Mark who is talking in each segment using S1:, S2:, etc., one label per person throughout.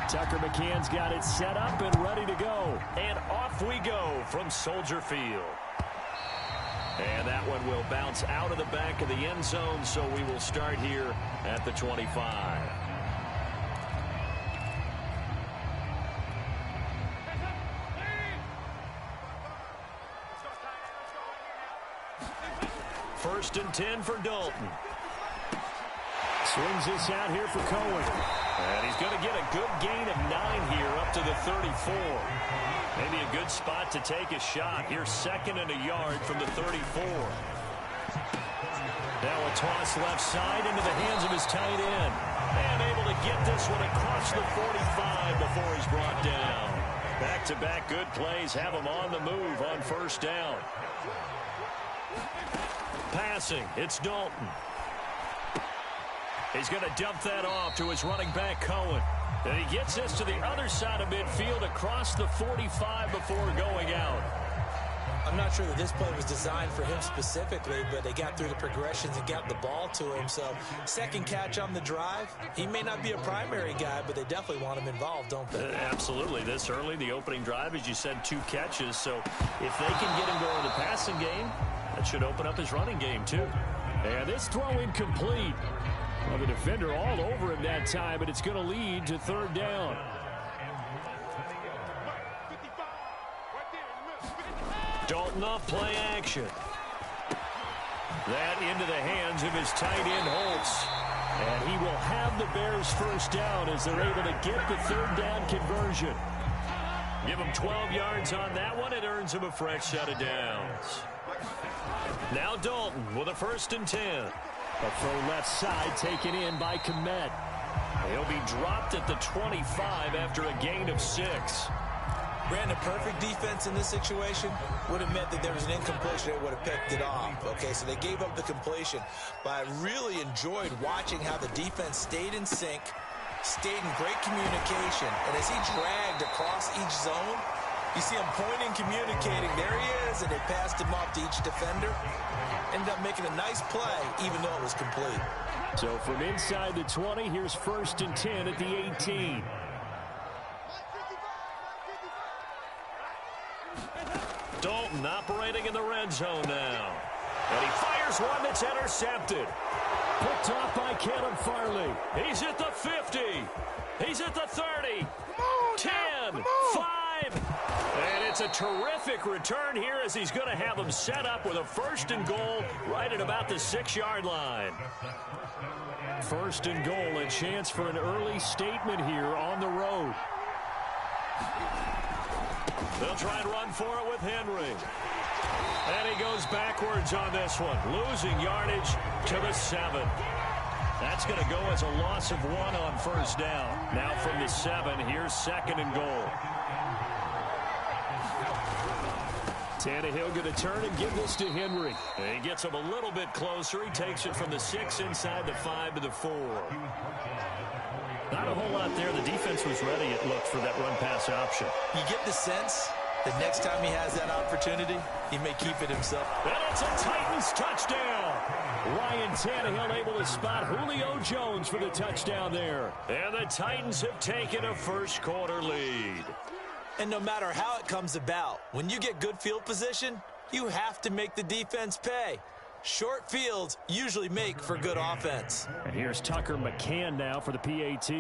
S1: Tucker McCann's got it set up and ready to go. And off we go from Soldier Field. And that one will bounce out of the back of the end zone, so we will start here at the 25. First and 10 for Dalton. Swings this out here for Cohen. And he's going to get a good gain of 9 here up to the 34. Maybe a good spot to take a shot. Here's 2nd and a yard from the 34. Now a toss left side into the hands of his tight end. And able to get this one across the 45 before he's brought down. Back-to-back good plays have him on the move on first down. Passing, it's Dalton. He's going to dump that off to his running back, Cohen. And he gets this to the other side of midfield across the 45 before going out.
S2: I'm not sure that this play was designed for him specifically, but they got through the progressions and got the ball to him. So, second catch on the drive. He may not be a primary guy, but they definitely want him involved, don't they?
S1: Absolutely. This early, the opening drive, as you said, 2 catches. So, if they can get him going in the passing game, that should open up his running game, too. And this throw incomplete. Well, the defender all over him that time, but it's going to lead to 3rd down. Dalton off play action. That into the hands of his tight end, Holtz. And he will have the Bears first down as they're able to get the 3rd down conversion. Give him 12 yards on that one. It earns him a fresh set of downs. Now Dalton with a 1st and 10. A throw left side taken in by Kmet. He'll be dropped at the 25 after a gain of 6.
S2: Brandon, perfect defense in this situation would have meant that there was an incompletion that would have picked it off. Okay, so they gave up the completion. But I really enjoyed watching how the defense stayed in sync, stayed in great communication. And as he dragged across each zone, you see him pointing, communicating. There he is, and they passed him off to each defender. Ended up making a nice play, even though it was complete.
S1: So from inside the 20, here's 1st and 10 at the 18. Dalton operating in the red zone now. And he fires one that's intercepted. Picked off by Caleb Farley. He's at the 50. He's at the 30. 10, 5. And it's a terrific return here as he's going to have him set up with a 1st and goal right at about the 6-yard line. 1st and goal, a chance for an early statement here on the road. They'll try and run for it with Henry. And he goes backwards on this one, losing yardage to the 7. That's going to go as a loss of 1 on 1st down. Now from the 7, here's 2nd and goal. Tannehill going to turn and give this to Henry. And he gets him a little bit closer. He takes it from the 6 inside the 5 to the 4. Not a whole lot there. The defense was ready, it looked, for that run-pass option.
S2: You get the sense that next time he has that opportunity, he may keep it himself.
S1: And it's a Titans touchdown. Ryan Tannehill able to spot Julio Jones for the touchdown there. And the Titans have taken a first-quarter lead.
S2: And no matter how it comes about, when you get good field position, you have to make the defense pay. Short fields usually make for good offense.
S1: And here's Tucker McCann now for the PAT.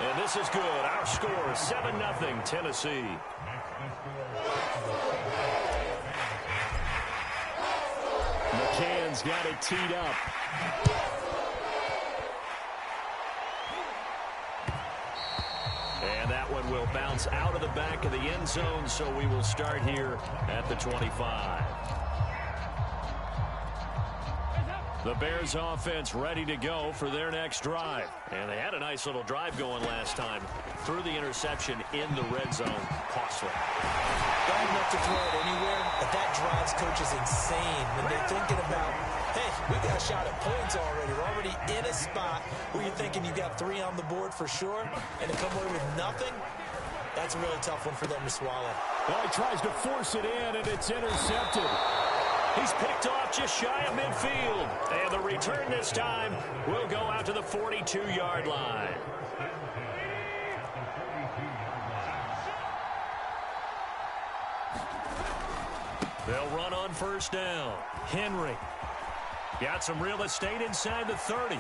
S1: And this is good. Our score, 7-0 Tennessee. McCann's got it teed up. And that one will bounce out of the back of the end zone, so we will start here at the 25. The Bears offense ready to go for their next drive. And they had a nice little drive going last time. Threw the interception in the red zone. Costly.
S2: Bad enough to throw it anywhere, but that drives coaches insane when they're thinking about, hey, we got a shot at points already. We're already in a spot where you're thinking you got 3 on the board for sure, and to come away with nothing, that's a really tough one for them to swallow.
S1: Well, he tries to force it in, and it's intercepted. He's picked off just shy of midfield. And the return this time will go out to the 42-yard line. They'll run on first down. Henry got some real estate inside the 30.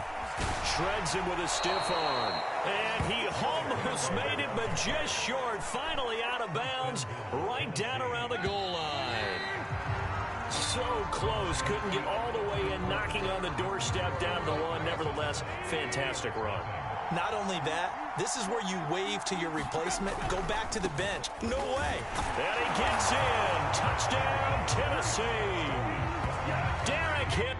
S1: Shreds him with a stiff arm. And he almost made it, but just short. Finally out of bounds, right down around the goal line. So close. Couldn't get all the way in, knocking on the doorstep down to the one. Nevertheless, fantastic run.
S2: Not only that, this is where you wave to your replacement. Go back to the bench. No way.
S1: And he gets in. Touchdown, Tennessee. Derrick hit.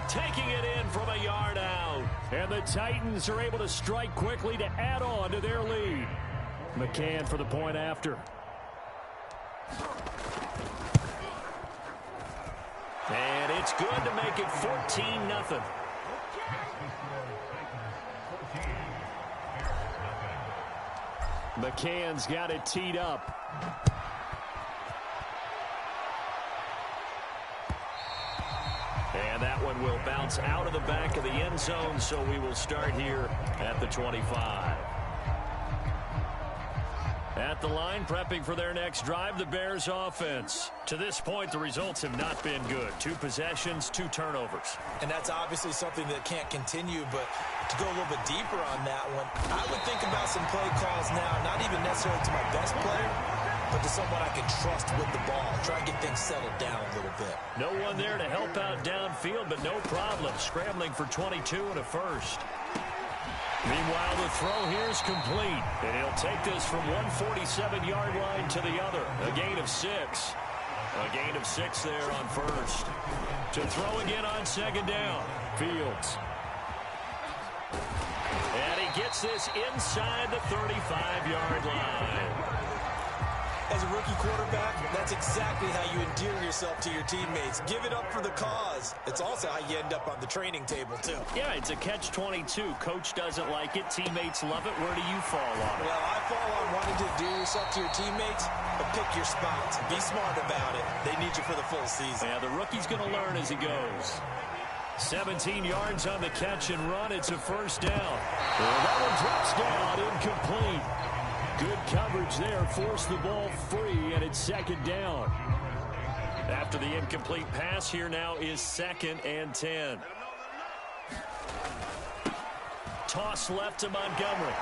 S1: Taking it in from a yard out. And the Titans are able to strike quickly to add on to their lead. McCann for the point after. And it's good to make it 14-0. McCann's got it teed up. And that one will bounce out of the back of the end zone, so we will start here at the 25. At the line, prepping for their next drive, the Bears offense. To this point, the results have not been good. 2 possessions, 2 turnovers.
S2: And that's obviously something that can't continue, but to go a little bit deeper on that one, I would think about some play calls now, not even necessarily to my best player, but to someone I can trust with the ball. Try and get things settled down a little bit.
S1: No one there to help out downfield, but no problem. Scrambling for 22 and a first. Meanwhile, the throw here is complete. And he'll take this from 147-yard line to the other. A gain of 6. A gain of 6 there on first. To throw again on second down. Fields. And he gets this inside the 35-yard line.
S2: As a rookie quarterback, that's exactly how you endear yourself to your teammates. Give it up for the cause. It's also how you end up on the training table, too.
S1: Yeah, it's a catch-22. Coach doesn't like it. Teammates love it. Where do you fall on it?
S2: Well, I fall on wanting to endear yourself to your teammates, but pick your spots. Be smart about it. They need you for the full season.
S1: Yeah, the rookie's going to learn as he goes. 17 yards on the catch and run. It's a first down. Well, that one drops down, incomplete. Good coverage there, forced the ball free, and it's second down. After the incomplete pass, here now is 2nd and 10. Toss left to Montgomery.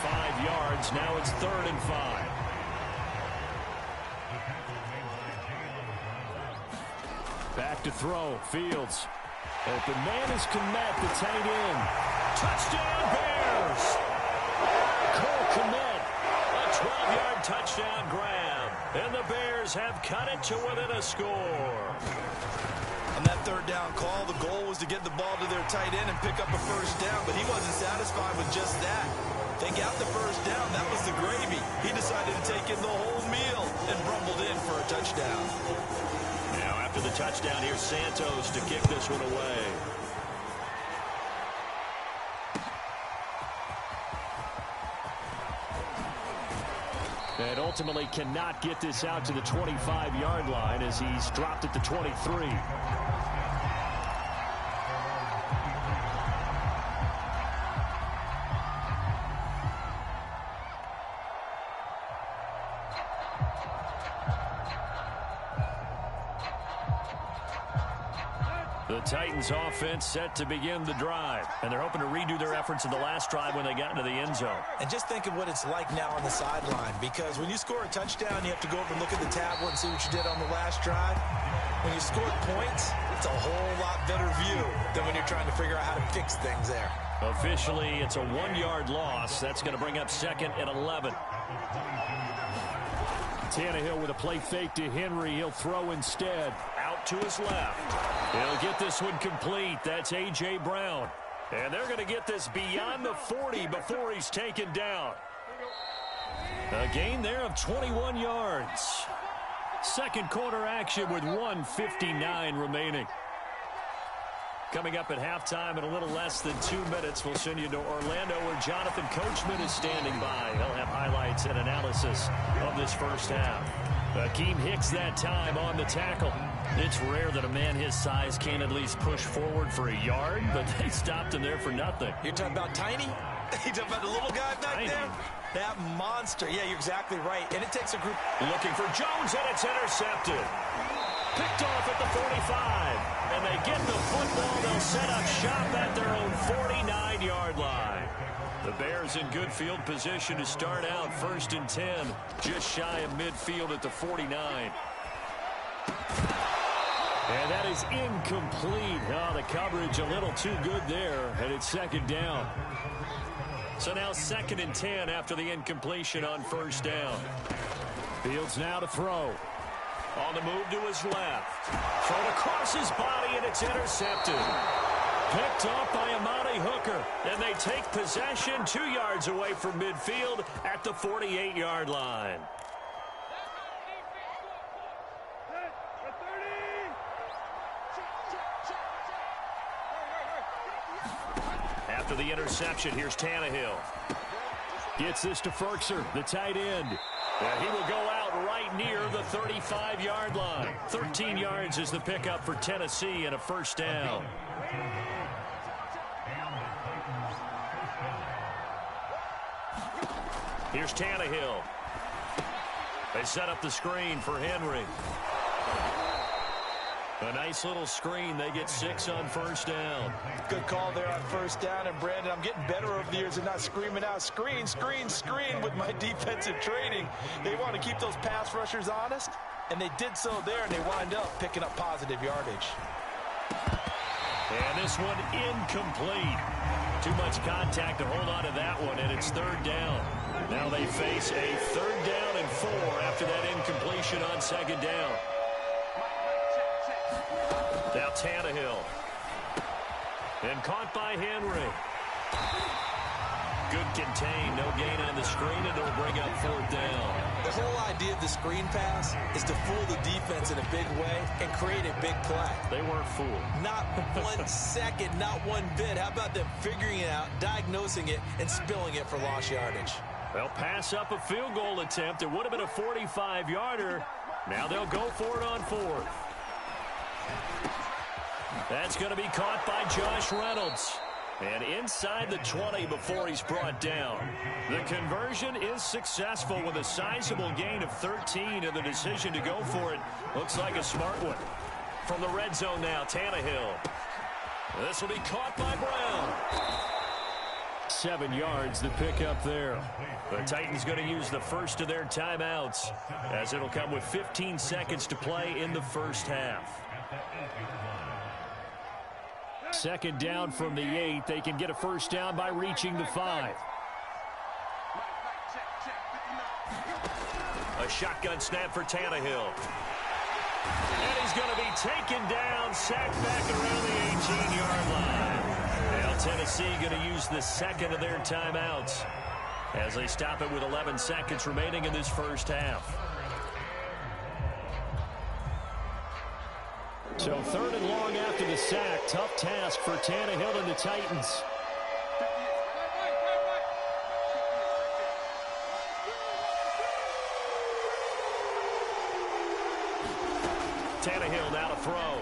S1: 5 yards, now it's 3rd and 5. Back to throw, Fields. Open man is Kmet, the tight end. Touchdown, Bears! Cole Kmet, a 12-yard touchdown grab. And the Bears have cut it to within a score.
S2: On that 3rd down call, the goal was to get the ball to their tight end and pick up a first down, but he wasn't satisfied with just that. They got the first down. That was the gravy. He decided to take in the whole meal and rumbled in for a touchdown.
S1: Now after the touchdown, here's Santos to kick this one away. And ultimately cannot get this out to the 25-yard line as he's dropped at the 23. The Titans offense set to begin the drive, and they're hoping to redo their efforts in the last drive when they got into the end zone.
S2: And just think of what it's like now on the sideline, because when you score a touchdown, you have to go over and look at the tablet and see what you did on the last drive. When you score points, it's a whole lot better view than when you're trying to figure out how to fix things there.
S1: Officially, it's a 1-yard loss. That's going to bring up 2nd and 11. Tannehill with a play fake to Henry. He'll throw instead. Out to his left. He'll get this one complete. That's A.J. Brown. And they're going to get this beyond the 40 before he's taken down. A gain there of 21 yards. Second quarter action with 1:59 remaining. Coming up at halftime in a little less than 2 minutes, we'll send you to Orlando where Jonathan Coachman is standing by. He'll have highlights and analysis of this first half. Akeem Hicks that time on the tackle. It's rare that a man his size can't at least push forward for a yard, but they stopped him there for nothing.
S2: You're talking about Tiny? You're talking about the little guy back there? That monster. Yeah, you're exactly right. And it takes a group.
S1: Looking for Jones, and it's intercepted. Picked off at the 45. And they get the football. They'll set up shop at their own 49-yard line. The Bears in good field position to start out 1st and 10. Just shy of midfield at the 49. And that is incomplete. Oh, the coverage a little too good there. And it's 2nd down. So now 2nd and 10 after the incompletion on 1st down. Fields now to throw. On the move to his left. Thrown across his body, and it's intercepted. Picked off by Amani Hooker. And they take possession 2 yards away from midfield at the 48-yard line. After the interception, here's Tannehill. Gets this to Ferkser, the tight end. And he will go out right near the 35-yard line. 13 yards is the pickup for Tennessee and a 1st down. Here's Tannehill. They set up the screen for Henry. A nice little screen. They get 6 on 1st down.
S2: Good call there on 1st down. And, Brandon, I'm getting better over the years and not screaming out, screen, screen, screen with my defensive training. They want to keep those pass rushers honest, and they did so there, and they wind up picking up positive yardage.
S1: And this one incomplete. Too much contact to hold on to that one, and it's 3rd down. Now they face a 3rd down and 4 after that incompletion on 2nd down. Now Tannehill. And caught by Henry. Good contain. No gain on the screen, and it'll bring up 4th down.
S2: The whole idea of the screen pass is to fool the defense in a big way and create a big play.
S1: They weren't fooled.
S2: Not 1 second, not 1 bit. How about them figuring it out, diagnosing it, and spilling it for lost yardage?
S1: They'll pass up a field goal attempt. It would have been a 45-yarder. Now they'll go for it on 4th. That's going to be caught by Josh Reynolds. And inside the 20 before he's brought down. The conversion is successful with a sizable gain of 13, and the decision to go for it looks like a smart one. From the red zone now, Tannehill. This will be caught by Brown. 7 yards the pickup there. The Titans going to use the first of their timeouts, as it'll come with 15 seconds to play in the 1st half. 2nd down from the 8. They can get a 1st down by reaching the 5. A shotgun snap for Tannehill. And he's going to be taken down, sacked back around the 18-yard line. Now Tennessee going to use the 2nd of their timeouts as they stop it with 11 seconds remaining in this 1st half. So 3rd and long after the sack. Tough task for Tannehill and the Titans. Tannehill now to throw.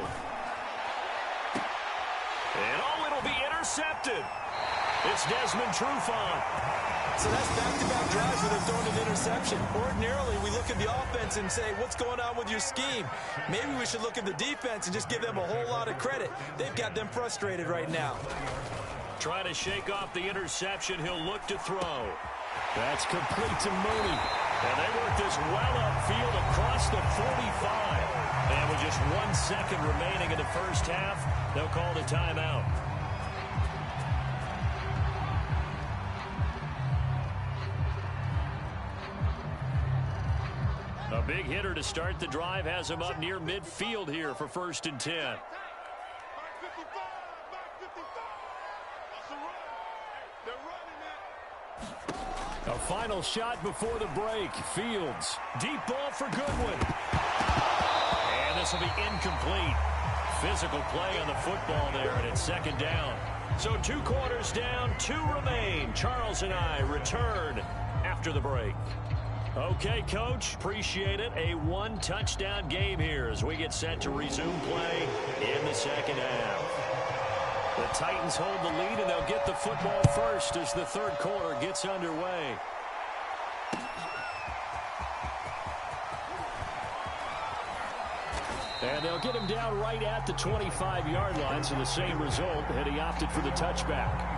S1: And it'll be intercepted. It's Desmond Trufant.
S2: So that's back-to-back drives where they've thrown an interception. Ordinarily, we look at the offense and say, what's going on with your scheme? Maybe we should look at the defense and just give them a whole lot of credit. They've got them frustrated right now.
S1: Trying to shake off the interception. He'll look to throw. That's complete to Mooney. And they work this well upfield across the 45. And with just 1 second remaining in the 1st half, they'll call the timeout. A big hitter to start the drive has him up near midfield here for 1st and 10. A final shot before the break. Fields. Deep ball for Goodwin. And this will be incomplete. Physical play on the football there, and it's second down. So 2 quarters down, 2 remain. Charles and I return after the break. Okay, Coach, appreciate it. A 1-touchdown game here as we get set to resume play in the second half. The Titans hold the lead, and they'll get the football first as the third quarter gets underway. And they'll get him down right at the 25-yard line, so the same result, and he opted for the touchback.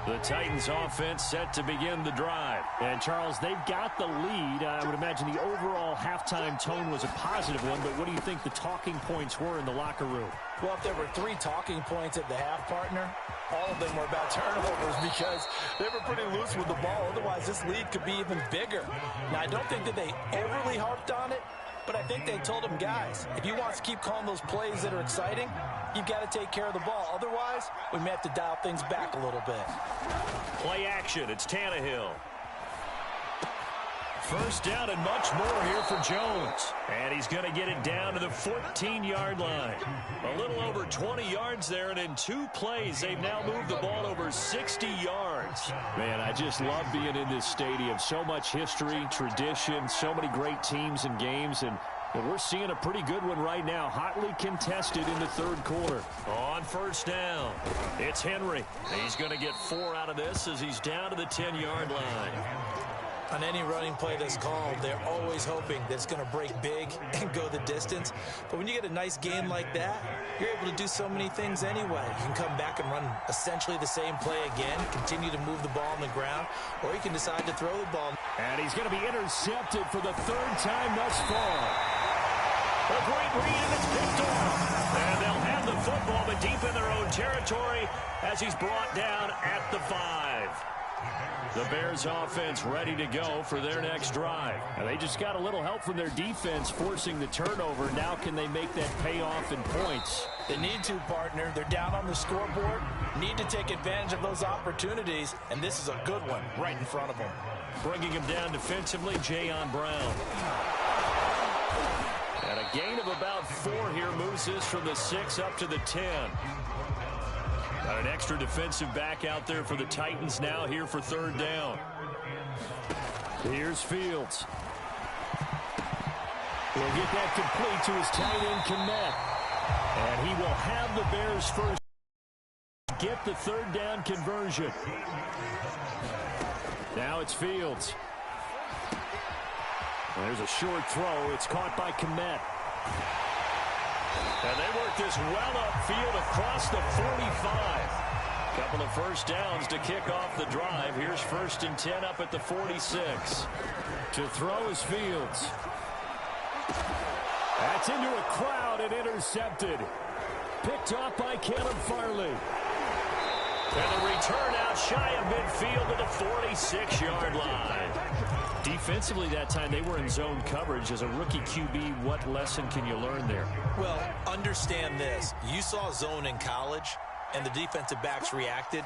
S1: The Titans offense set to begin the drive. And, Charles, they've got the lead. I would imagine the overall halftime tone was a positive one, but what do you think the talking points were in the locker room?
S2: Well, if there were 3 talking points at the half, partner, all of them were about turnovers because they were pretty loose with the ball. Otherwise, this lead could be even bigger. Now, I don't think that they overly harped on it, but I think they told them, guys, if you want to keep calling those plays that are exciting, you've got to take care of the ball. Otherwise, we may have to dial things back a little bit.
S1: Play action. It's Tannehill. First down and much more here for Jones. And he's going to get it down to the 14-yard line. A little over 20 yards there, and in 2 plays, they've now moved the ball over 60 yards. Man, I just love being in this stadium. So much history, tradition, so many great teams and games, and we're seeing a pretty good one right now, hotly contested in the third quarter. On first down, it's Henry. He's going to get 4 out of this as he's down to the 10-yard line.
S2: On any running play that's called, they're always hoping that it's going to break big and go the distance. But when you get a nice game like that, you're able to do so many things anyway. You can come back and run essentially the same play again, continue to move the ball on the ground, or you can decide to throw the ball.
S1: And he's going to be intercepted for the 3rd time thus far. A great read, and it's picked off. And they'll have the football, but deep in their own territory as he's brought down at the 5. The Bears offense ready to go for their next drive. And they just got a little help from their defense forcing the turnover. Now can they make that pay off in points?
S2: They need to, partner. They're down on the scoreboard. Need to take advantage of those opportunities. And this is a good one right in front of them.
S1: Bringing him down defensively, Jayon Brown. And a gain of about 4 here moves this from the 6 up to the 10. Got an extra defensive back out there for the Titans now here for 3rd down. Here's Fields. He'll get that complete to his tight end, Kmet. And he will have the Bears first. Get the 3rd down conversion. Now it's Fields. There's a short throw. It's caught by Kmet. And they work this well upfield across the 45. Couple of first downs to kick off the drive. Here's 1st and 10 up at the 46. To throw is Fields. That's into a crowd and intercepted. Picked off by Caleb Farley. And a return out shy of midfield to the 46-yard line. Defensively that time, they were in zone coverage. As a rookie QB, what lesson can you learn there?
S2: Well, understand this. You saw zone in college, and the defensive backs reacted,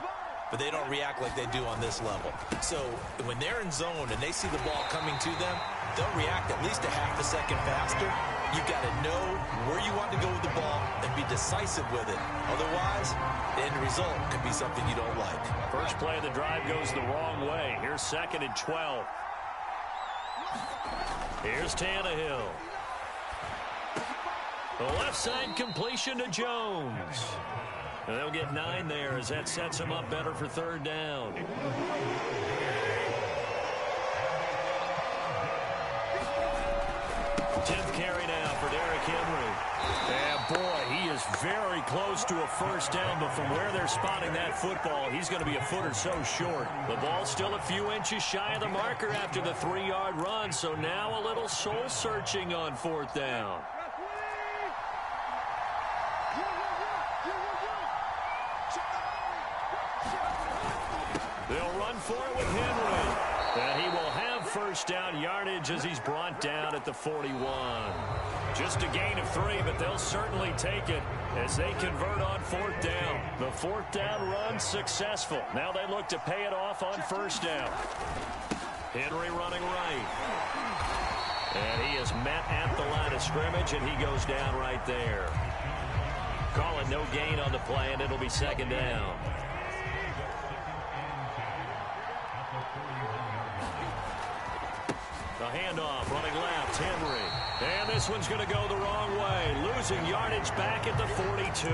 S2: but they don't react like they do on this level. So when they're in zone and they see the ball coming to them, they'll react at least a half a second faster. You've got to know where you want to go with the ball and be decisive with it. Otherwise, the end result could be something you don't like.
S1: First play of the drive goes the wrong way. Here's 2nd and 12. Here's Tannehill. The left side completion to Jones. And they'll get 9 there as that sets them up better for 3rd down. Tenth carry now for Derrick Henry. And boy, he is very close to a first down, but from where they're spotting that football, he's going to be a foot or so short. The ball's still a few inches shy of the marker after the 3-yard run, so now a little soul-searching on 4th down. They'll run for it with Henry. And he will have first down yardage as he's brought down at the 41. Just a gain of 3, but they'll certainly take it as they convert on fourth down. The fourth down run successful. Now they look to pay it off on first down. Henry running right. And he is met at the line of scrimmage, and he goes down right there. Call it no gain on the play, and it'll be second down. The handoff, running left, Henry. And this one's going to go the wrong way. Losing yardage back at the 42.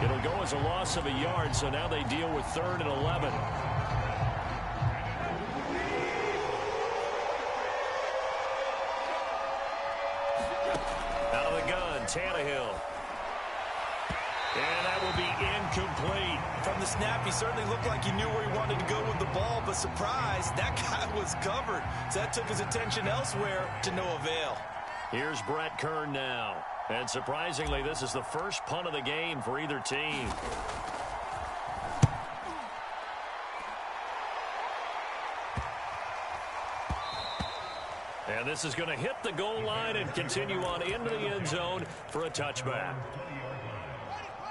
S1: It'll go as a loss of a yard, so now they deal with 3rd and 11. Out of the gun, Tannehill. And that will be incomplete.
S2: From the snap, he certainly looked like he knew where he wanted to go with the ball, but surprise, that guy was covered. So that took his attention elsewhere to no avail.
S1: Here's Brett Kern now. And surprisingly, this is the first punt of the game for either team. And this is going to hit the goal line and continue on into the end zone for a touchback.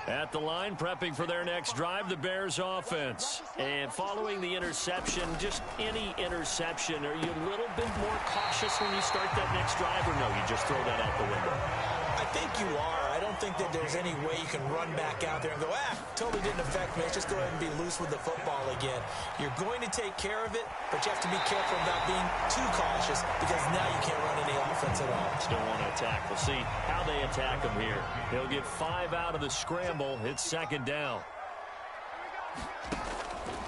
S1: At the line, prepping for their next drive, the Bears offense. And following the interception, just any interception, are you a little bit more cautious when you start that next drive, or no, you just throw that out the window?
S2: I think you are. I don't think that there's any way you can run back out there and go, totally didn't affect me. Let's just go ahead and be loose with the football again. You're going to take care of it, but you have to be careful about being too cautious because now you can't run any offense at all.
S1: Still want to attack. We'll see how they attack him here. They'll get 5 out of the scramble. It's second down.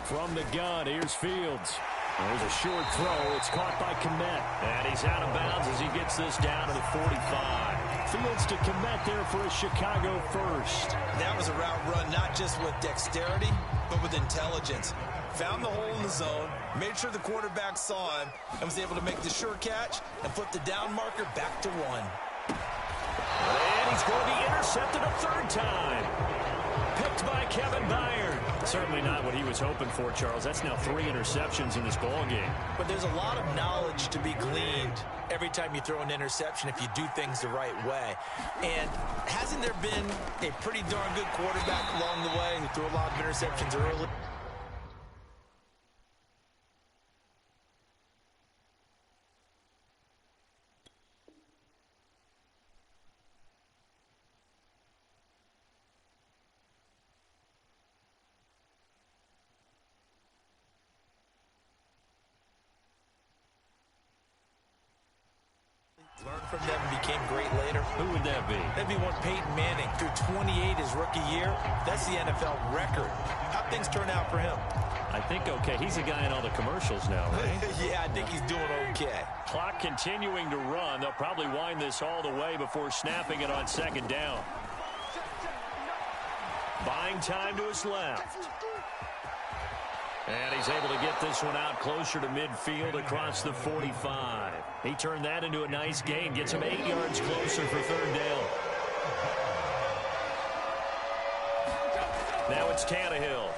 S1: From the gun, here's Fields. There's a short throw. It's caught by Kmet. And he's out of bounds as he gets this down to the 45. Fields to Kmet there for a Chicago first.
S2: That was a route run not just with dexterity, but with intelligence. Found the hole in the zone, made sure the quarterback saw him, and was able to make the sure catch and flip the down marker back to 1.
S1: And he's going to be intercepted a 3rd time. Picked by Kevin Byard. Certainly not what he was hoping for, Charles. That's now 3 interceptions in this ball game.
S2: But there's a lot of knowledge to be gleaned every time you throw an interception if you do things the right way. And hasn't there been a pretty darn good quarterback along the way who threw a lot of interceptions early? Learned from them and became great later.
S1: Who would that be?
S2: That'd be one Peyton Manning. Through 28 his rookie year. That's the NFL record. How'd things turn out for him?
S1: I think okay. He's a guy in all the commercials now, right?
S2: Yeah, I think he's doing okay.
S1: Clock continuing to run. They'll probably wind this all the way before snapping it on second down. Buying time to his left. And he's able to get this one out closer to midfield across the 45. He turned that into a nice gain. Gets him 8 yards closer for 3rd down. Now it's Tannehill.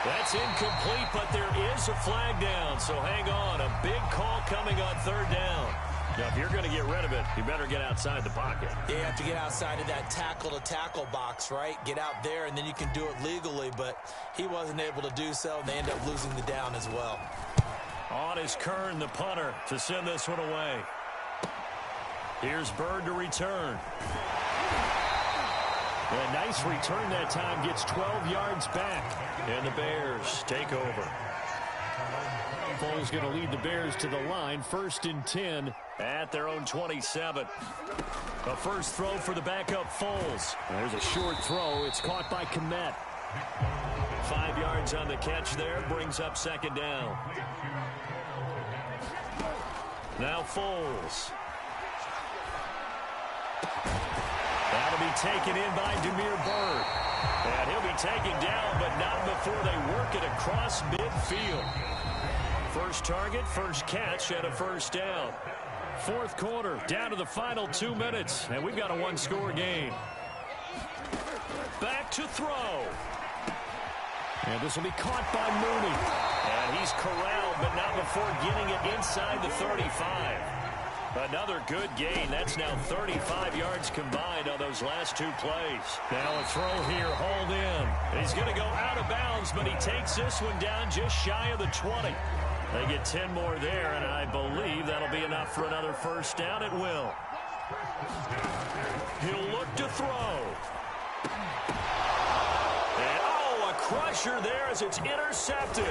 S1: That's incomplete, but there is a flag down, so hang on. A big call coming on 3rd down. Now, if you're going to get rid of it, you better get outside the pocket.
S2: Yeah, you have to get outside of that tackle-to-tackle box, right? Get out there, and then you can do it legally, but he wasn't able to do so, and they end up losing the down as well.
S1: On is Kern, the punter, to send this one away. Here's Bird to return. A nice return that time, gets 12 yards back, and the Bears take over. Foles going to lead the Bears to the line, 1st and 10 at their own 27. A first throw for the backup Foles. There's a short throw. It's caught by Kmet. 5 yards on the catch there, brings up second down. Now Foles. That'll be taken in by Damiere Byrd. And he'll be taken down, but not before they work it across midfield. First target, first catch, and a first down. 4th quarter, down to the final 2 minutes, and we've got a 1-score game. Back to throw. And this will be caught by Mooney. And he's corralled, but not before getting it inside the 35. Another good gain. That's now 35 yards combined on those last two plays. Now a throw here, hauled in. He's going to go out of bounds, but he takes this one down just shy of the 20. They get 10 more there, and I believe that'll be enough for another first down. It will. He'll look to throw. And, oh, a crusher there as it's intercepted.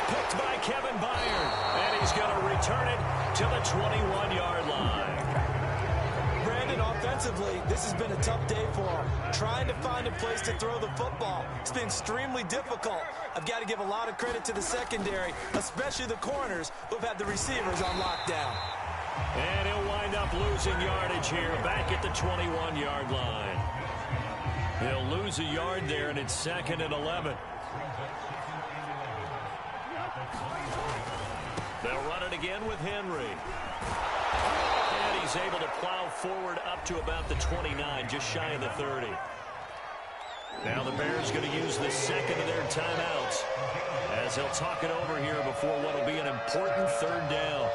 S1: Picked by Kevin Byard, and he's going to return it to the 21-yard line.
S2: Brandon, offensively, this has been a tough day for him. Trying to find a place to throw the football. It's been extremely difficult. I've got to give a lot of credit to the secondary, especially the corners who've had the receivers on lockdown.
S1: And he'll wind up losing yardage here back at the 21-yard line. He'll lose a yard there, and it's 2nd and 11. They'll run it again with Henry. And he's able to plow forward up to about the 29, just shy of the 30. Now the Bears going to use the second of their timeouts as he'll talk it over here before what will be an important 3rd down.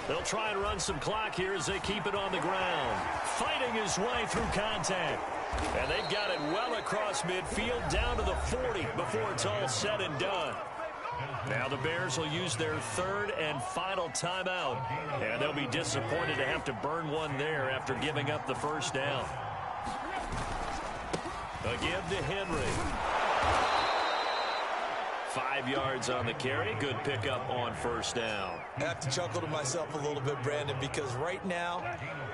S1: They'll try and run some clock here as they keep it on the ground. Fighting his way through contact. And they've got it well across midfield down to the 40 before it's all said and done. Now the Bears will use their 3rd and final timeout. And they'll be disappointed to have to burn one there after giving up the first down. A give to Henry. 5 yards on the carry. Good pickup on first down.
S2: I have to chuckle to myself a little bit, Brandon, because right now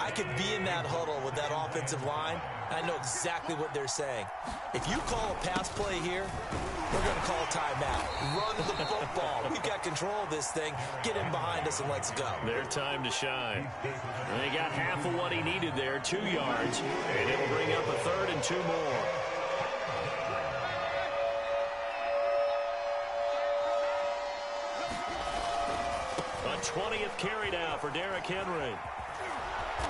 S2: I could be in that huddle with that offensive line. I know exactly what they're saying. If you call a pass play here, we're going to call a timeout. Run the football. We've got control of this thing. Get in behind us and let's go.
S1: Their time to shine. And they got half of what he needed there, 2 yards, and it'll bring up a 3rd and 2 more. A 20th carry now for Derrick Henry.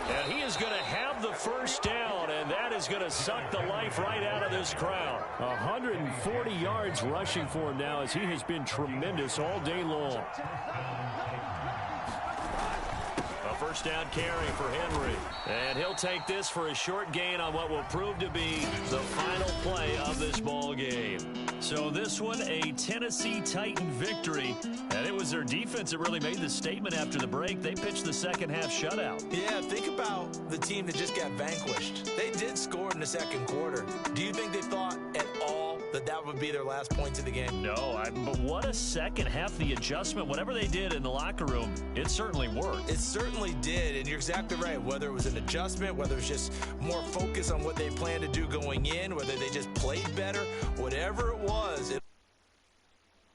S1: And he is going to have the first down, and that is going to suck the life right out of this crowd. 140 yards rushing for him now as he has been tremendous all day long. A first down carry for Henry. And he'll take this for a short gain on what will prove to be the final play of this ball game. So this one, a Tennessee Titan victory. And it was their defense that really made the statement after the break. They pitched the second half shutout.
S2: Yeah, think about the team that just got vanquished. They did score in the second quarter. Do you think they thought at all that would be their last points of the game?
S1: No, but what a second half. The adjustment, whatever they did in the locker room, it certainly worked.
S2: It certainly did, and you're exactly right. Whether it was an adjustment, whether it was just more focus on what they planned to do going in, whether they just played better, whatever it was,